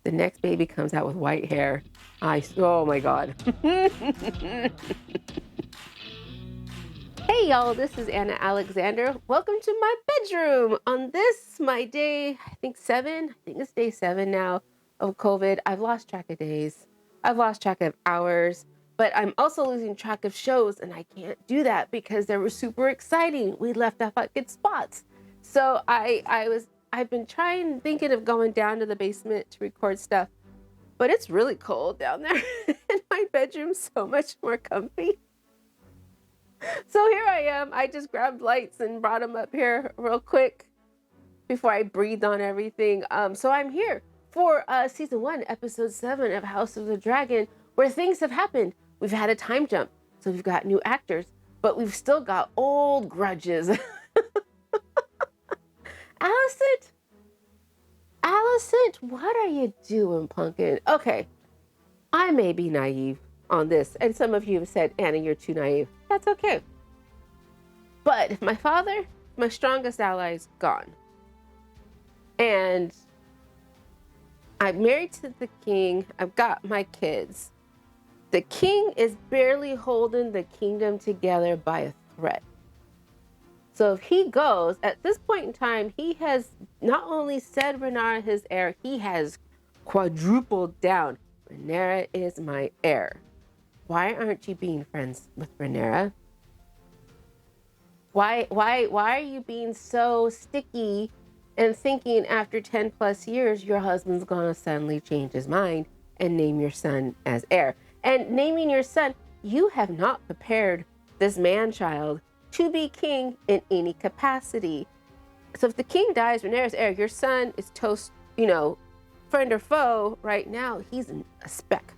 The next baby comes out with white hair. Oh my God. Hey y'all, this is Anna Alexander. Welcome to my bedroom. On this, my day, I think it's day 7 now of COVID. I've lost track of days. I've lost track of hours, but I'm also losing track of shows, and I can't do that because they were super exciting. We left off at good spots. So I've been thinking of going down to the basement to record stuff, but it's really cold down there and my bedroom's so much more comfy. So here I am. I just grabbed lights and brought them up here real quick before I breathed on everything. So I'm here for season 1, episode 7 of House of the Dragon, where things have happened. We've had a time jump, so we've got new actors, but we've still got old grudges. Alicent, what are you doing, pumpkin? Okay, I may be naive on this, and some of you have said, Anna, you're too naive. That's okay. But my father, my strongest ally, is gone. And I'm married to the king. I've got my kids. The king is barely holding the kingdom together by a thread. So if he goes, at this point in time, he has not only said Rhaenyra his heir, he has quadrupled down. Rhaenyra is my heir. Why aren't you being friends with Rhaenyra? Why are you being so sticky and thinking after 10 plus years your husband's gonna suddenly change his mind and name your son as heir? And naming your son, you have not prepared this man-child to be king in any capacity. So if the king dies, Rhaenyra's heir, your son is toast, friend or foe. Right now, he's a speck.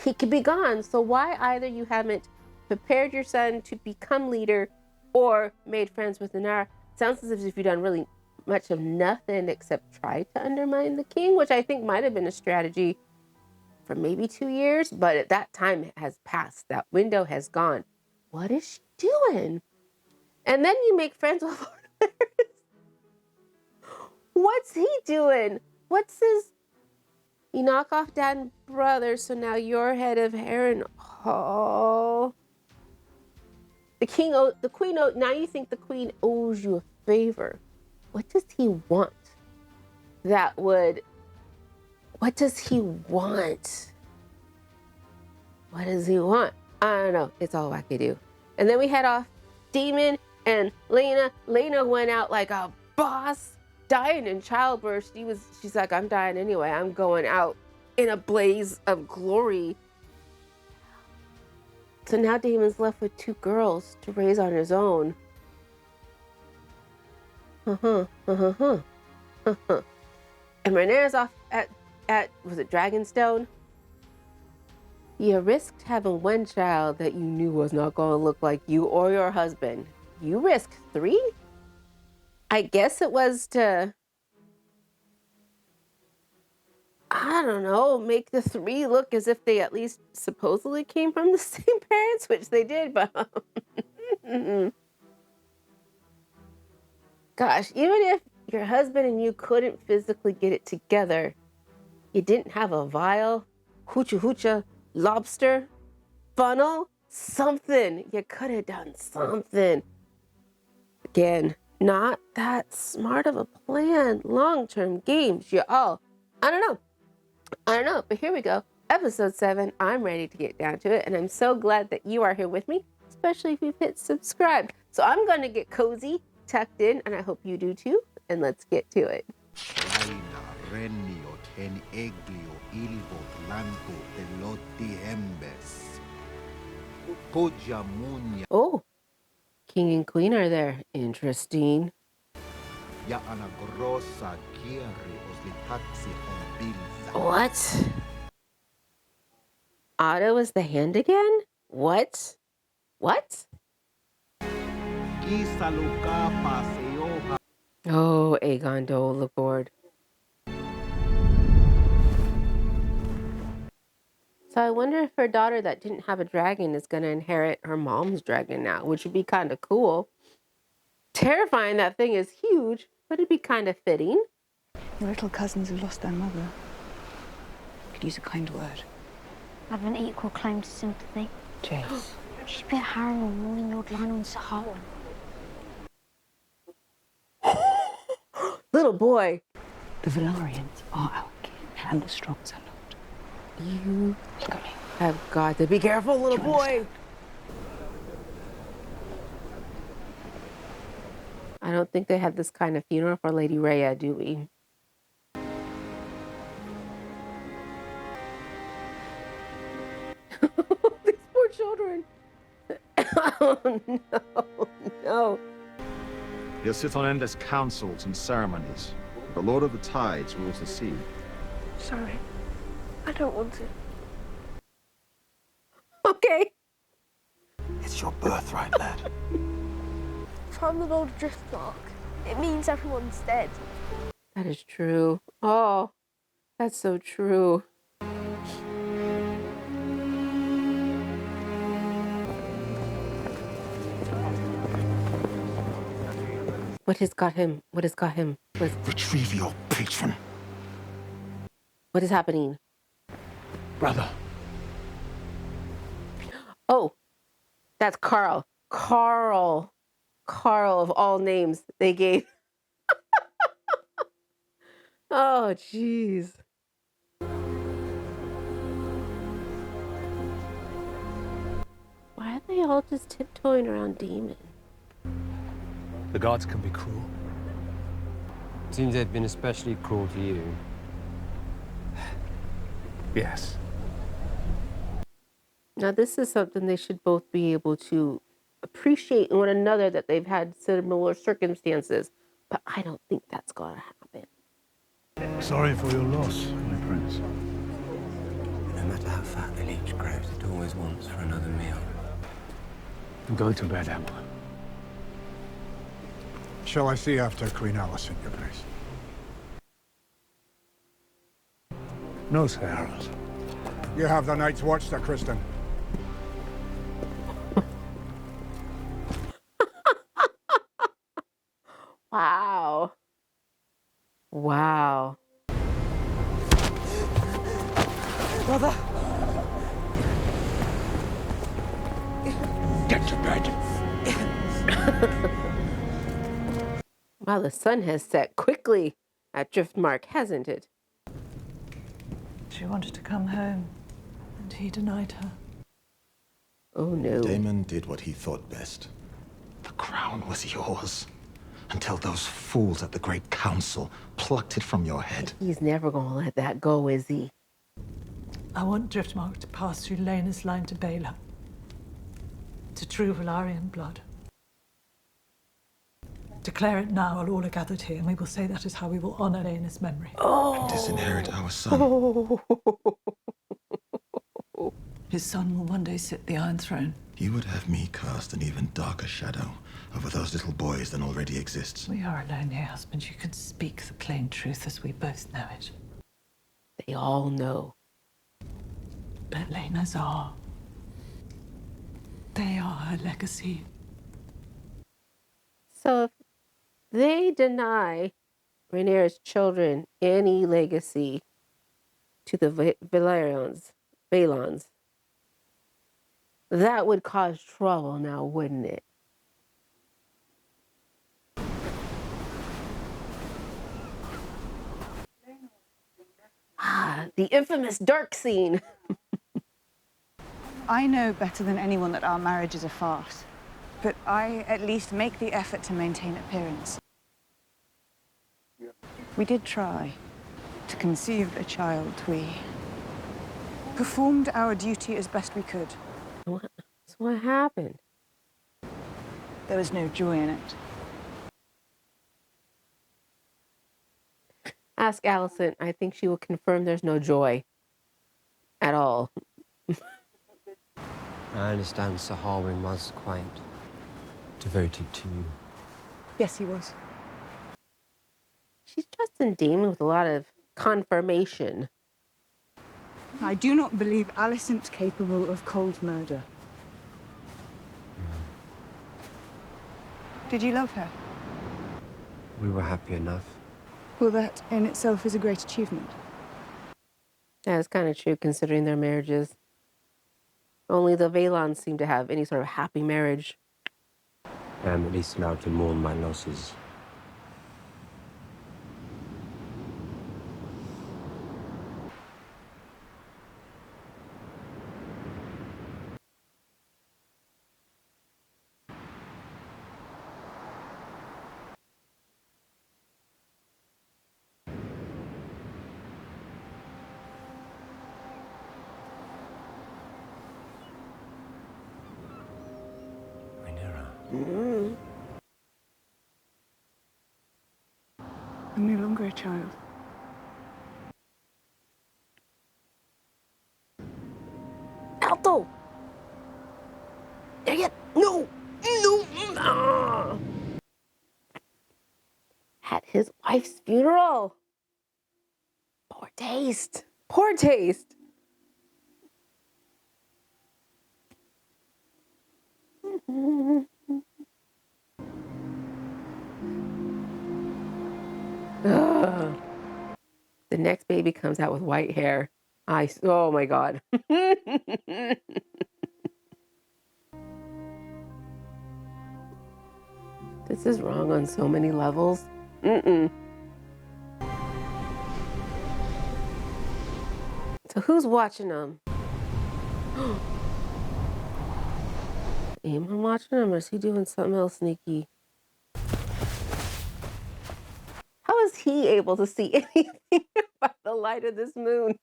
He could be gone. So why either you haven't prepared your son to become leader or made friends with Rhaenyra? Sounds as if you've done really much of nothing except try to undermine the king, which I think might have been a strategy for maybe 2 years, but at that time has passed. That window has gone. What is she doing? And then you make friends with Lord Varys. What's he doing? What's his... You knock off dad and brother, so now you're head of Harrenhal. The queen, now you think the queen owes you a favor. What does he want? What does he want? What does he want? I don't know. It's all wackadoo. And then we head off. Daemon and Laena. Laena went out like a boss, dying in childbirth. She's like, I'm dying anyway. I'm going out in a blaze of glory. So now Daemon's left with 2 girls to raise on his own. And Rhaenyra's off at was it Dragonstone? You risked having 1 child that you knew was not going to look like you or your husband. You risked 3? I guess it was to, I don't know, make the 3 look as if they at least supposedly came from the same parents, which they did, but gosh, even if your husband and you couldn't physically get it together, you didn't have a vial, hoocha, lobster, funnel, something. You could have done something. Again, not that smart of a plan. Long-term games, you all. I don't know, but here we go. Episode 7, I'm ready to get down to it, and I'm so glad that you are here with me, especially if you've hit subscribe. So I'm going to get cozy, tucked in, and I hope you do too, and let's get to it. Oh, king and queen are there. Interesting. What? Otto is the hand again? What? Oh, Aegon Dole, look bored. So I wonder if her daughter that didn't have a dragon is going to inherit her mom's dragon now, which would be kind of cool. Terrifying, that thing is huge, but it'd be kind of fitting. Your little cousins have lost their mother. Could use a kind word. I have an equal claim to sympathy. Jace. She's been harrowing more than Lord Lionel and Sir Harwin. Little boy. The Valarians are our kin, and the Strongs are not. You Look at me. have got to be careful, little boy. Understand? I don't think they had this kind of funeral for Lady Rhea, do we? These poor children. Oh, no, no. He'll sit on endless councils and ceremonies. The Lord of the Tides rules the sea. Sorry. I don't want to. Okay. It's your birthright, lad. If I'm the Lord of Driftmark, it means everyone's dead. That is true. Oh, that's so true. What has got him? What has got him? Retrieve your patron. What is happening? Brother. Oh, that's Carl. Carl of all names they gave. Oh, jeez. Why are they all just tiptoeing around Demon? The gods can be cruel. Seems they've been especially cruel to you. Yes. Now, this is something they should both be able to appreciate in one another, that they've had similar circumstances. But I don't think that's going to happen. Sorry for your loss, my prince. No matter how fat the leech grows, it always wants for another meal. I'm going to bed, Emma. Shall I see after Queen Alice in your place? No, Sir Harold. You have the night's watch, Sir Kristen. Wow. Wow. Brother! Get to bed. Wow, the sun has set quickly at Driftmark, hasn't it? She wanted to come home, and he denied her. Oh, no. Damon did what he thought best. The crown was yours. Until those fools at the Great Council plucked it from your head. He's never going to let that go, is he? I want Driftmark to pass through Lena's line to Baela. To true Valarian blood. Declare it now, while all are gathered here, and we will say that is how we will honor Lena's memory. And disinherit our son. His son will one day sit the Iron Throne. You would have me cast an even darker shadow over those little boys than already exists. We are alone here, husband. You can speak the plain truth as we both know it. They all know. But Lena's are. They are her legacy. So if they deny Rhaenyra's children any legacy to the Valerians, that would cause trouble now, wouldn't it? Ah, the infamous dark scene. I know better than anyone that our marriage is a farce, but I at least make the effort to maintain appearance. We did try to conceive a child. We performed our duty as best we could. So what happened? There was no joy in it. Ask Allison. I think she will confirm there's no joy at all. I understand Sir Harwin was quite devoted to you. Yes, he was. She's trusting Damon with a lot of confirmation. I do not believe Alicent's capable of cold murder. Did you love her? We were happy enough. Well, that in itself is a great achievement. That is kind of true considering their marriages. Only the Valons seem to have any sort of happy marriage. I am at least allowed to mourn my losses. I'm no longer a child. Alto! There you No! No! Ah! At his wife's funeral. Poor taste. Poor taste. Ugh. The next baby comes out with white hair. Oh my God. This is wrong on so many levels. So who's watching them? Eamon watching him, or is he doing something else sneaky? How is he able to see anything by the light of this moon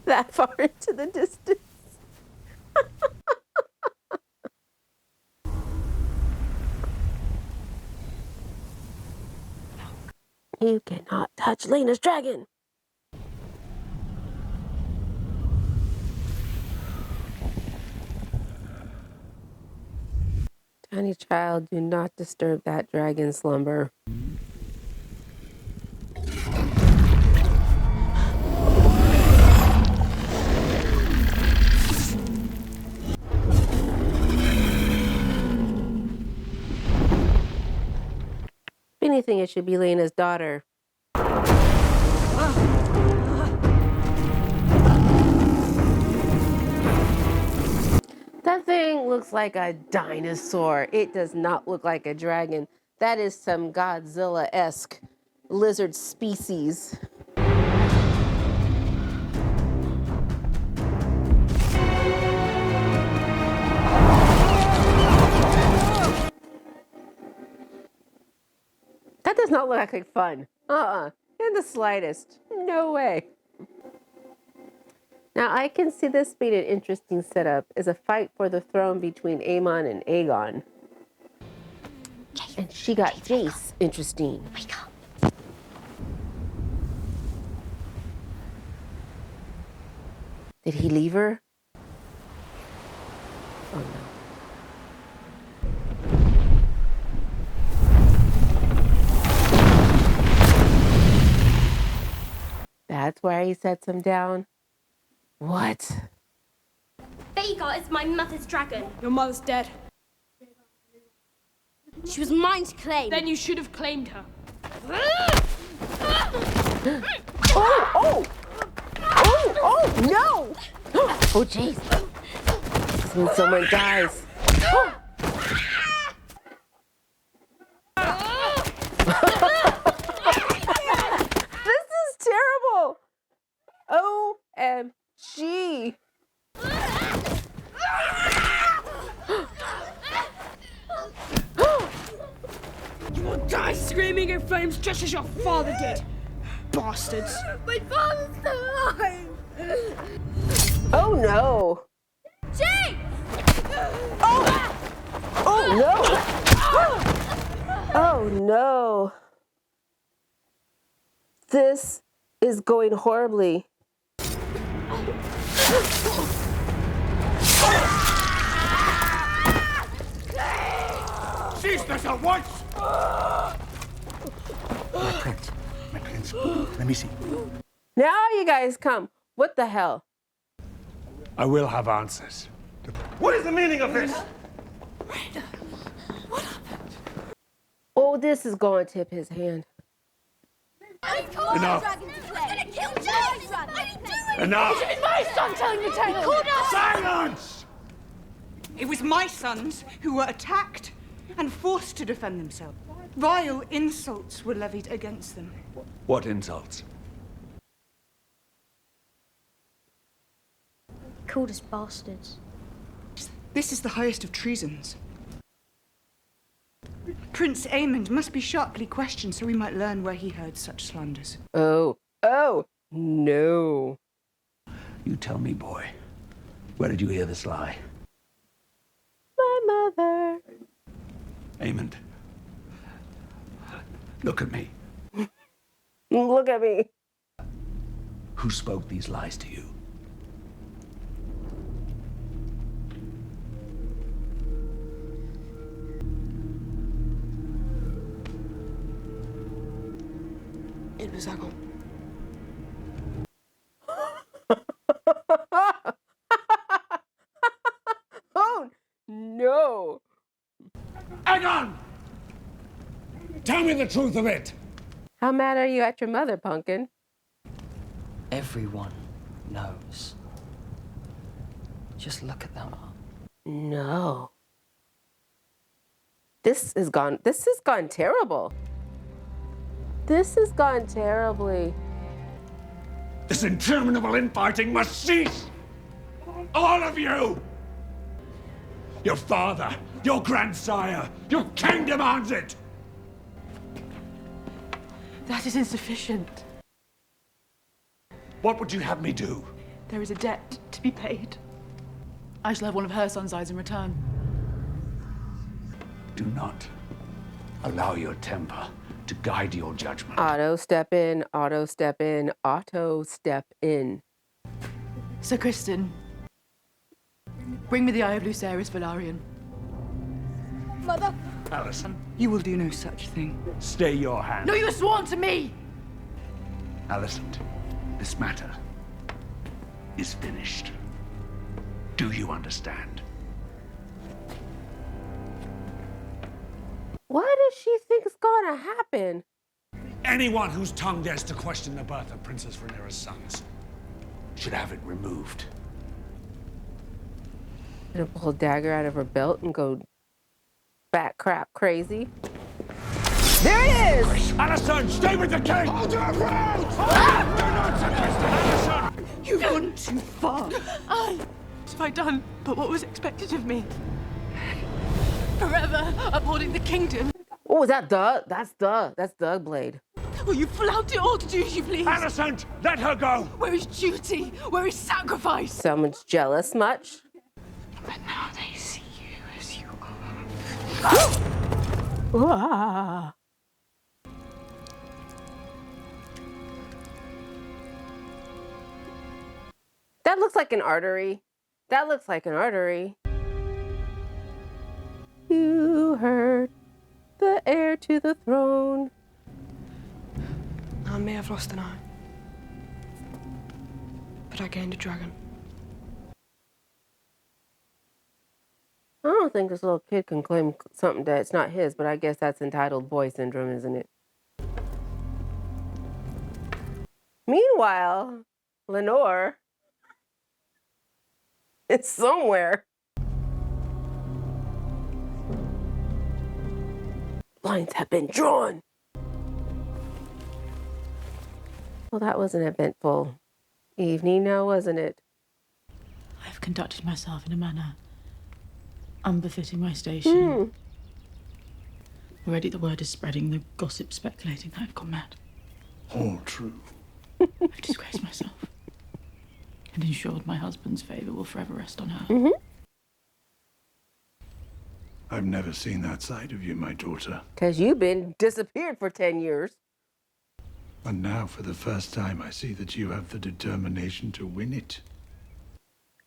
that far into the distance? You cannot touch Lena's dragon. Tiny child, do not disturb that dragon's slumber. If anything, it should be Lena's daughter. That thing looks like a dinosaur. It does not look like a dragon. That is some Godzilla-esque lizard species. That does not look like fun. In the slightest. No way. Now, I can see this being an interesting setup as a fight for the throne between Aemon and Aegon. And she got Jace. Interesting. Did he leave her? Oh, no. That's why he sets him down? What? Vhagar is my mother's dragon. Your mother's dead. She was mine to claim. Then you should have claimed her. Oh, no! Oh, jeez. This means someone dies. This is terrible. OMG. You will die screaming in flames just as your father did. Bastards. My father's still alive. Oh, no. Jake! Oh, no. Oh, no. This is going horribly. Cease this at once! My prince, let me see. Now you guys come. What the hell? I will have answers. What is the meaning of this? Oh, this is going to tip his hand. Enough. Enough. It's my son telling the tale! Silence! It was my sons who were attacked and forced to defend themselves. Vile insults were levied against them. What insults? Called us bastards. This is the highest of treasons. Prince Aemond must be sharply questioned so we might learn where he heard such slanders. Oh, no. You tell me, boy. Where did you hear this lie? My mother. Aemond. Look at me. Look at me. Who spoke these lies to you? It was Agon. Oh, no. Aegon! Tell me the truth of it! How mad are you at your mother, Pumpkin? Everyone knows. Just look at them. No. This has gone terrible. This has gone terribly. This interminable infighting must cease! All of you! Your father, your grandsire, your king demands it! That is insufficient. What would you have me do? There is a debt to be paid. I shall have one of her son's eyes in return. Do not allow your temper to guide your judgment. Auto step in, auto step in, auto step in. Sir Kristen, bring me the Eye of Lucerys Velaryon. Mother. Alicent, You will do no such thing. stay your hand. No, you have sworn to me! Alicent, this matter is finished. Do you understand? What does she think is gonna happen? Anyone whose tongue dares to question the birth of Princess Rhaenyra's sons should have it removed. Gonna pull a dagger out of her belt and go bat crap crazy. There it is! Alicent, stay with the king! Hold your ground! Alicent! You've gone too far. What have I done but what was expected of me? Forever upholding the kingdom. Oh, is that Doug? That's Doug Blade. Will you flout it all to do as you please? Alicent, let her go! Where is duty? Where is sacrifice? Someone's jealous much? But now they see you as you are. Ah. That looks like an artery. That looks like an artery. You heard the heir to the throne. I may have lost an eye, but I gained a dragon. I don't think this little kid can claim something that's not his, but I guess that's entitled boy syndrome, isn't it? Meanwhile, Lenore is somewhere. Lines have been drawn. Well, that was an eventful evening now, wasn't it? I have conducted myself in a manner unbefitting my station. Already the word is spreading, the gossip speculating that I've gone mad. All true. I've disgraced myself and ensured my husband's favour will forever rest on her. I've never seen that side of you, my daughter. 'Cause you've been disappeared for 10 years. And now, for the first time, I see that you have the determination to win it.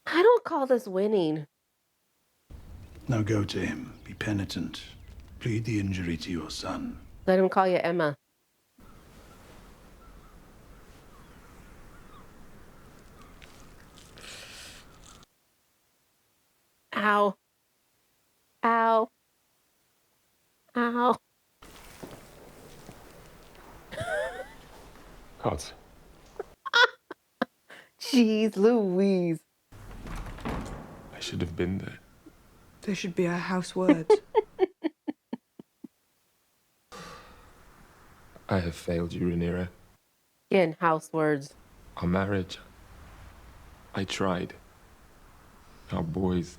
I don't call this winning. Now go to him, be penitent, plead the injury to your son. Let him call you Emma. Ow. Ow. Ow. Jeez Louise. I should have been there. There should be our house words. I have failed you, Rhaenyra. Again, house words. Our marriage, I tried. Our boys,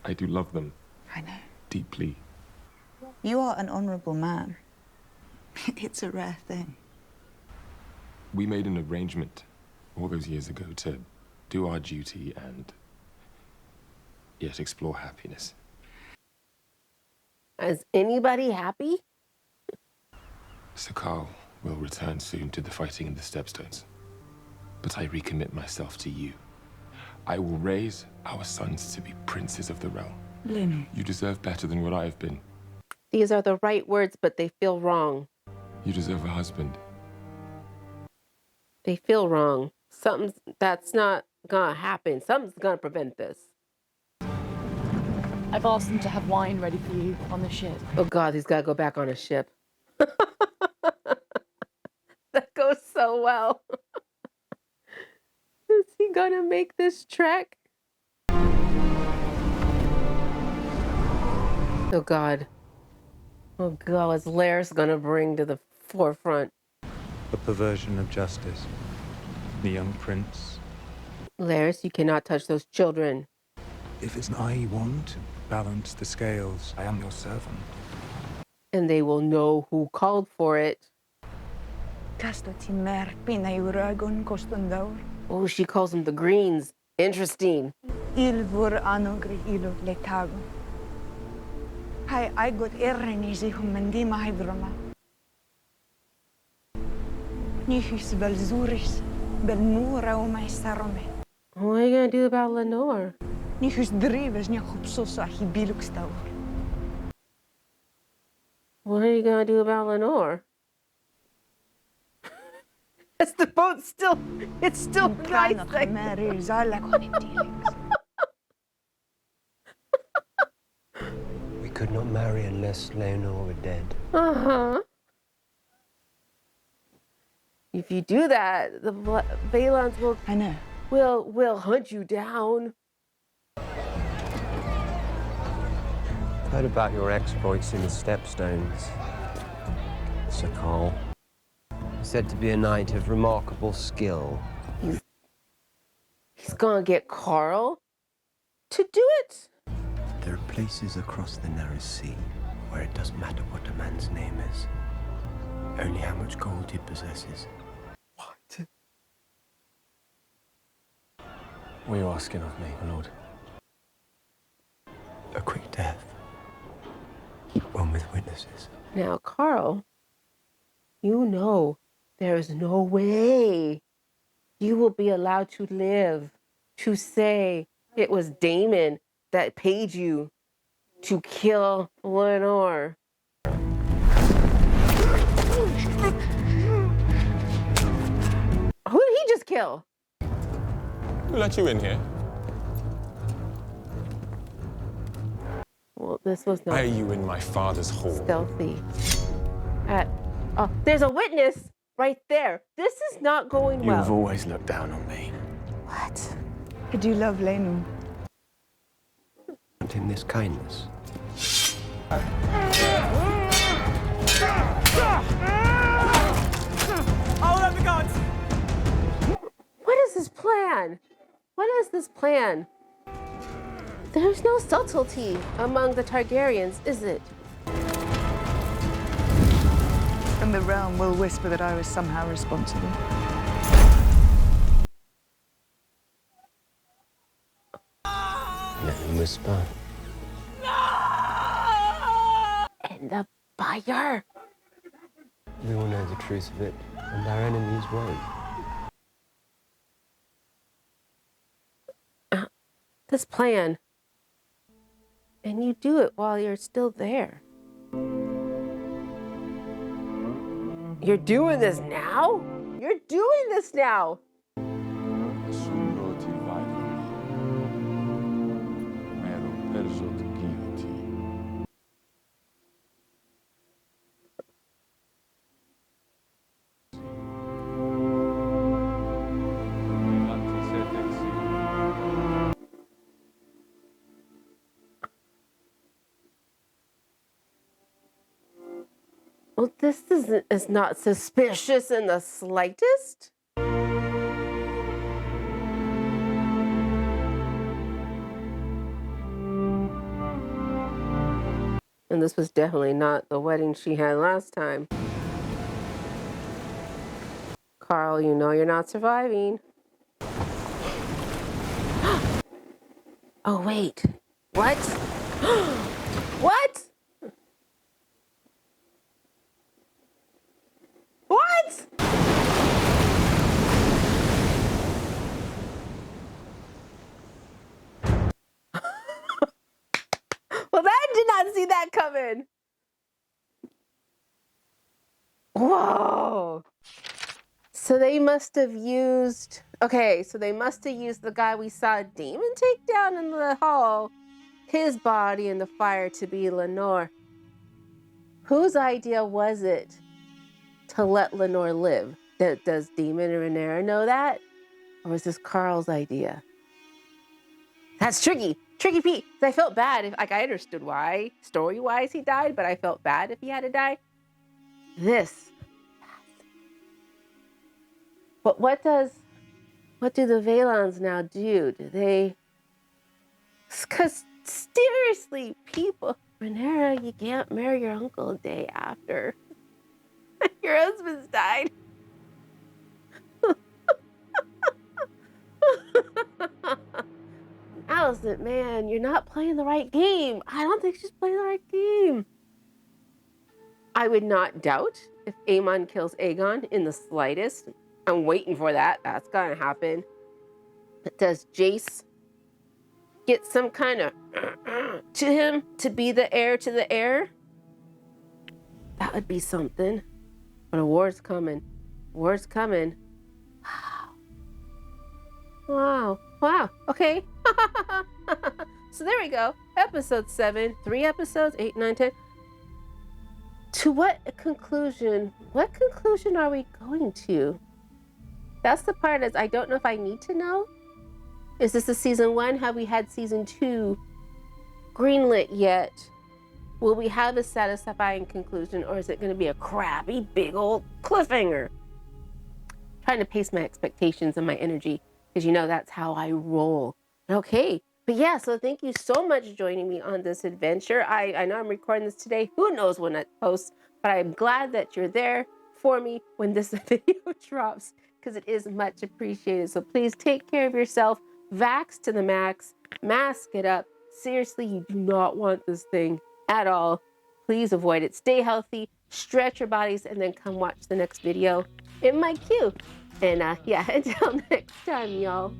I do love them. I know. Deeply. You are an honourable man. It's a rare thing. We made an arrangement all those years ago to do our duty and yet explore happiness. Is anybody happy? Sir Carl will return soon to the fighting in the Stepstones. But I recommit myself to you. I will raise our sons to be princes of the realm. Lynn. You deserve better than what I have been. These are the right words, but they feel wrong. You deserve a husband. They feel wrong. Something's that's not gonna happen. Something's gonna prevent this. I've asked them to have wine ready for you on the ship. Oh God, he's gotta go back on a ship. That goes so well. Is he gonna make this trek? Oh God. Oh God, what's Lair's gonna bring to the forefront? A perversion of justice. The young prince. Lair's, you cannot touch those children. If it's I want to balance the scales, I am your servant. And they will know who called for it. Oh, she calls them the Greens. Interesting. I got errenisi humendima hydroma. Nihis belzuris, belnura umaisarome. What are you gonna do about Lenore? Nihus drives nyakupsosa hibilukstaur. What are you gonna do about Lenore? It's the boat still, it's still nice. We could not marry unless Leonor were dead. Uh-huh. If you do that, the Valons will, I know, will hunt you down. Heard about your exploits in the Stepstones, Sir Carl. Said to be a knight of remarkable skill. He's gonna get Carl to do it. There are places across the narrow sea where it doesn't matter what a man's name is, only how much gold he possesses. What? What are you asking of me, my lord? A quick death. One with witnesses. Now, Carl, you know there's no way you will be allowed to live to say it was Damon that paid you to kill Lenore. Who did he just kill? Who let you in here? Well, this was not Why are you in my father's hall? stealthy. Oh, there's a witness right there. This is not going well. You've always looked down on me. What? I do love Lenu. And in this kindness. All of the gods! What is this plan? What is this plan? There's no subtlety among the Targaryens, is it? And the realm will whisper that I was somehow responsible. Let them whisper. And the fire. We will know the truth of it, and our enemies won't. This plan. And you do it while you're still there. You're doing this now? You're doing this now. Well, this is not suspicious in the slightest. And this was definitely not the wedding she had last time. Carl, you know you're not surviving. Oh, wait. What? What? What? Well, I did not see that coming. Whoa. So they must have used, okay, so they must have used the guy we saw Demon take down in the hall, his body in the fire to be Lenore. Whose idea was it to let Lenore live? Does Demon or Rhaenyra know that? Or was this Carl's idea? That's tricky. Tricky Pete. I felt bad. If, like, I understood why, story-wise, he died, but I felt bad if he had to die. This. But what do the Valons now do? Do they... Because, seriously, people... Rhaenyra, you can't marry your uncle a day after your husband's died. Alicent, man, you're not playing the right game. I don't think she's playing the right game. I would not doubt if Aemon kills Aegon in the slightest. I'm waiting for that. That's gonna happen. But does Jace get some kind of to him to be the heir to the heir? That would be something. But a war's coming. War's coming. Wow. Wow. Okay. So there we go. Episode 7. 3 episodes. 8, 9, 10. To what conclusion? What conclusion are we going to? That's the part is I don't know if I need to know. Is this a season 1? Have we had season 2 greenlit yet? Will we have a satisfying conclusion, or is it going to be a crappy big old cliffhanger? Trying to pace my expectations and my energy, because you know that's how I roll. Okay, but yeah, so thank you so much for joining me on this adventure. I know I'm recording this today. Who knows when it posts, but I'm glad that you're there for me when this video drops, because it is much appreciated. So please take care of yourself. Vax to the max. Mask it up. Seriously, you do not want this thing at all. Please avoid it. Stay healthy, stretch your bodies, and then come watch the next video in my queue. And yeah, until next time, y'all.